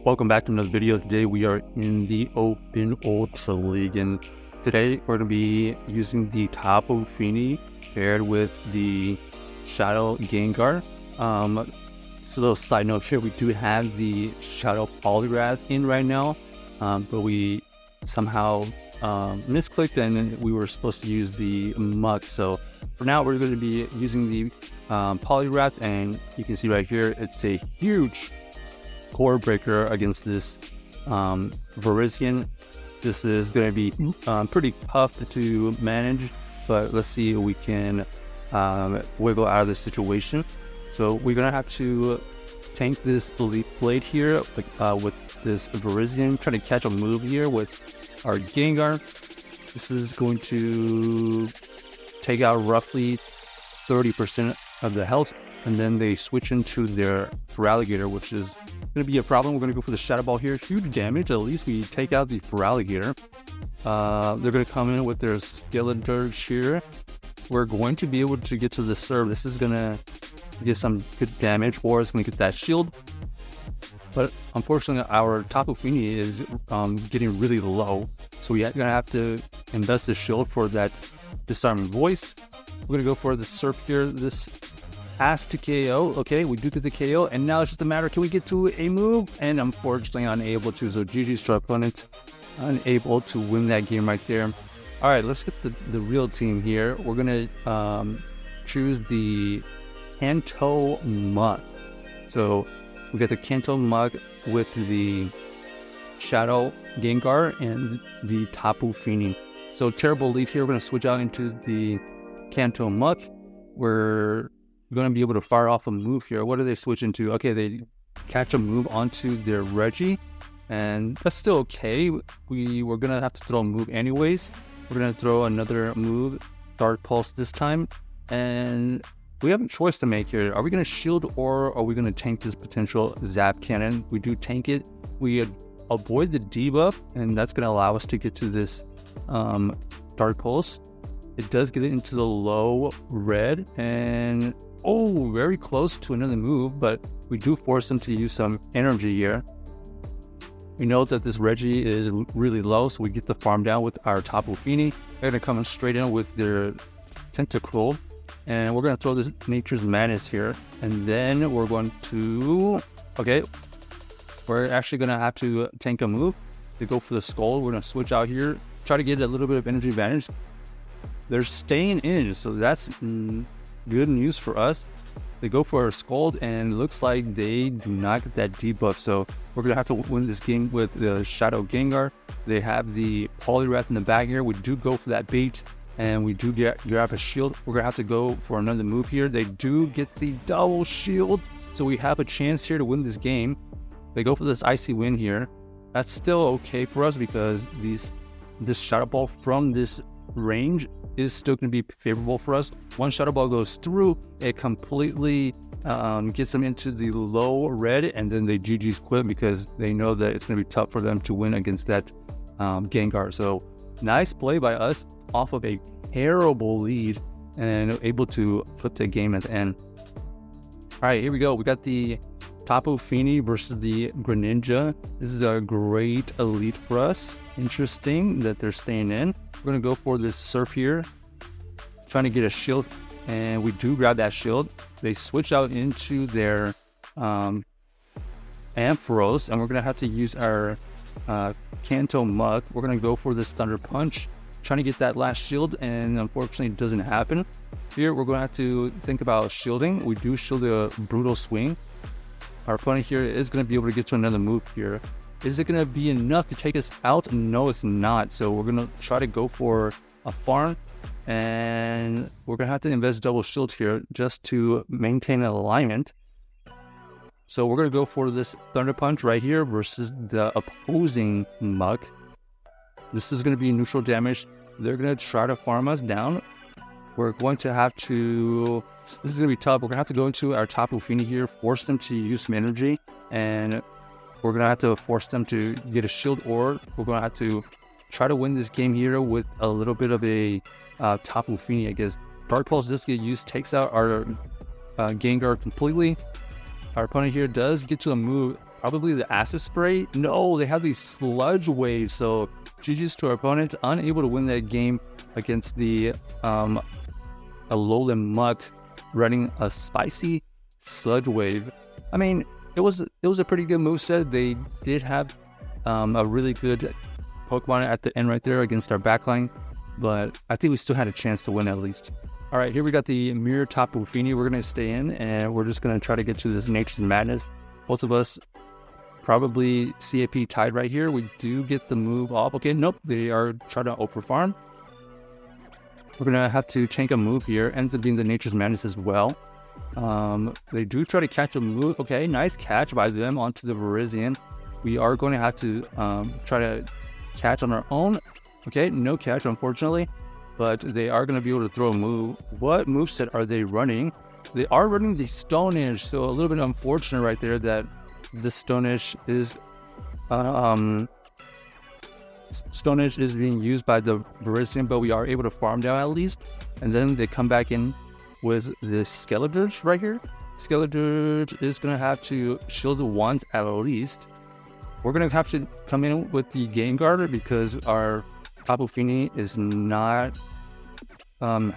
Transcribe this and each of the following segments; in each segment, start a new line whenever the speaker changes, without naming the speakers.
Welcome back to another video. Today we are in the Open Ultra League, and today we're going to be using the Tapu Fini paired with the Shadow Gengar. Just a little side note here, we do have the Shadow Poliwrath in right now, but we somehow misclicked and we were supposed to use the Muk. So for now we're going to be using the Poliwrath, and you can see right here it's a huge core breaker against this Virizion. This is going to be pretty tough to manage, but let's see if we can wiggle out of this situation. So we're going to have to tank this Elite Blade here with this Virizion, trying to catch a move here with our Gengar. This is going to take out roughly 30% of the health, and then they switch into their Feraligatr, which is going to be a problem. We're going to go for the Shadow Ball here. Huge damage. At least we take out the Feraligatr. They're going to come in with their Skeledirge here. We're going to be able to get to the serve. This is going to get some good damage, or it's going to get that shield. But unfortunately, our Tapu Fini is getting really low. So we're going to have to invest the shield for that Disarming Voice. We're going to go for the Surf here. This has to KO. Okay, we do get the KO, and now it's just a matter, can we get to a move? And unfortunately unable to, so GG's to our opponent, unable to win that game right there. All right, let's get the real team here. We're gonna choose the Kanto Muk. So we got the Kanto Muk with the Shadow Gengar and the Tapu Fini. So terrible lead here. We're gonna switch out into the Kanto Muk. We're going to be able to fire off a move here. What do they switch into? Okay, they catch a move onto their Reggie, and that's still okay. We're going to have to throw a move anyways. We're going to throw another move, Dark Pulse this time, and we have a choice to make here. Are we going to shield, or are we going to tank this potential Zap Cannon? We do tank it. We avoid the debuff, and that's going to allow us to get to this Dark Pulse. It does get it into the low red, and very close to another move, but we do force them to use some energy here. We know that this Reggie is really low, so we get the farm down with our Tapu Fini. They're going to come straight in with their Tentacruel, and we're going to throw this Nature's Madness here, and then we're going to, we're actually going to have to tank a move. They go for the Skull. We're going to switch out here, try to get a little bit of energy advantage. They're staying in, so that's good news for us. They go for a Scald, and it looks like they do not get that debuff, so we're going to have to win this game with the Shadow Gengar. They have the Poliwrath in the back here. We do go for that bait, and we do grab a shield. We're going to have to go for another move here. They do get the double shield, so we have a chance here to win this game. They go for this Icy Wind here. That's still okay for us because this Shadow Ball from this range is still going to be favorable for us. One Shadow Ball goes through, it completely gets them into the low red, and then they GG's quit because they know that it's going to be tough for them to win against that Gengar. So nice play by us off of a terrible lead, and able to flip the game at the end. All right, here we go. We got the Tapu Fini versus the Greninja. This is a great elite for us. Interesting that they're staying in. We're going to go for this Surf here, trying to get a shield, and we do grab that shield. They switch out into their Ampharos, and we're going to have to use our Kanto Muk. We're going to go for this Thunder Punch, trying to get that last shield, and unfortunately it doesn't happen. Here we're going to have to think about shielding. We do shield a Brutal Swing. Our opponent here is going to be able to get to another move here. Is it going to be enough to take us out? No, it's not. So we're going to try to go for a farm, and we're going to have to invest double shield here just to maintain alignment. So we're going to go for this Thunder Punch right here versus the opposing Muk. This is going to be neutral damage. They're going to try to farm us down. We're going to have to, this is going to be tough. We're going to have to go into our Tapu Fini here, force them to use some energy, and we're going to have to force them to get a shield, or we're going to have to try to win this game here with a little bit of a Tapu Fini, I guess. Dark Pulse does get used, takes out our Gengar completely. Our opponent here does get to a move, probably the acid spray. No, they have these sludge waves. So GG's to our opponent, unable to win that game against the Alolan Muk running a spicy sludge wave. I mean, it was a pretty good moveset. They did have a really good Pokemon at the end right there against our backline, but I think we still had a chance to win at least. All right, here we got the Mirror Tapu Fini. We're going to stay in, and we're just going to try to get to this Nature's Madness. Both of us probably CAP tied right here. We do get the move off. Okay, nope, they are trying to over farm. We're going to have to tank a move here. Ends up being the Nature's Madness as well. They do try to catch a move. Okay, nice catch by them onto the Virizion. We are going to have to try to catch on our own. Okay, no catch, unfortunately. But they are going to be able to throw a move. What moveset are they running? They are running the Stone Edge, so a little bit unfortunate right there that the Stone Edge is being used by the Virizion, but we are able to farm down at least. And then they come back in with this Skeledirge right here. Skeledirge is going to have to shield the once at least. We're going to have to come in with the Gengar because our Tapu Fini is not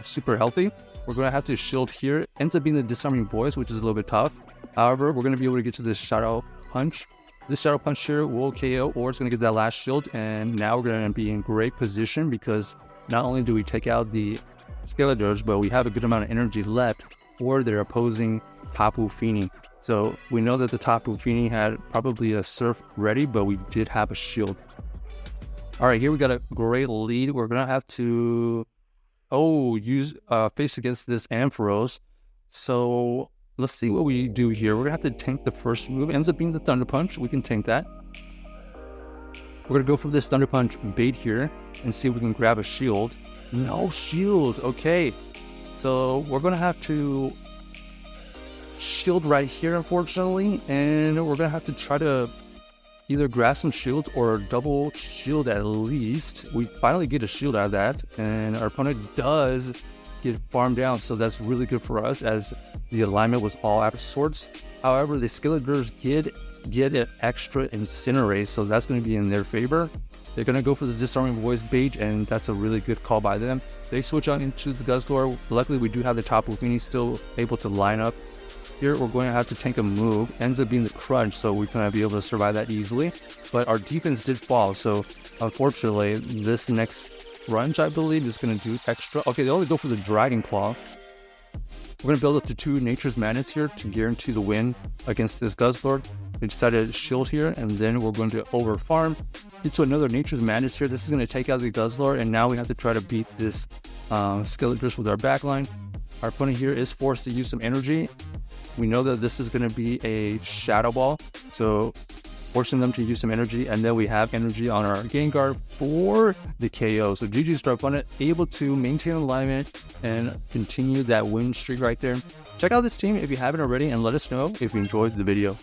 super healthy. We're going to have to shield here. Ends up being the Disarming Voice, which is a little bit tough. However, we're going to be able to get to this Shadow Punch. This Shadow Punch here will KO, or it's going to get that last shield. And now we're going to be in great position because not only do we take out the Skeledirge, but we have a good amount of energy left for their opposing Tapu Fini. So we know that the Tapu Fini had probably a Surf ready, but we did have a shield. All right, here we got a great lead. We're going to have to use face against this Ampharos. So let's see what we do here. We're going to have to tank the first move. Ends up being the Thunder Punch. We can tank that. We're going to go for this Thunder Punch bait here and see if we can grab a shield. No shield. Okay. So we're going to have to shield right here, unfortunately. And we're going to have to try to either grab some shields or double shield at least. We finally get a shield out of that. And our opponent does get farmed down. So that's really good for us as the alignment was all out of sorts. However, the Skeledirge did get an extra Incinerate. So that's going to be in their favor. They're going to go for the Disarming Voice bait, and that's a really good call by them. They switch on into the Guzzlord. Luckily, we do have the Tapu Fini still able to line up. Here, we're going to have to tank a move. Ends up being the Crunch, so we're going to be able to survive that easily. But our defense did fall, so unfortunately, this next Crunch, I believe, is going to do extra. Okay, they only go for the Dragon Claw. We're going to build up to 2 Nature's Madness here to guarantee the win against this Guzzlord. We decided to shield here, and then we're going to over farm into another Nature's Madness here. This is going to take out the Guzzlord, and now we have to try to beat this Skeledirge with our backline. Our opponent here is forced to use some energy. We know that this is going to be a Shadow Ball, so forcing them to use some energy, and then we have energy on our Gengar for the KO. So GG's to our opponent, able to maintain alignment and continue that win streak right there. Check out this team if you haven't already, and let us know if you enjoyed the video.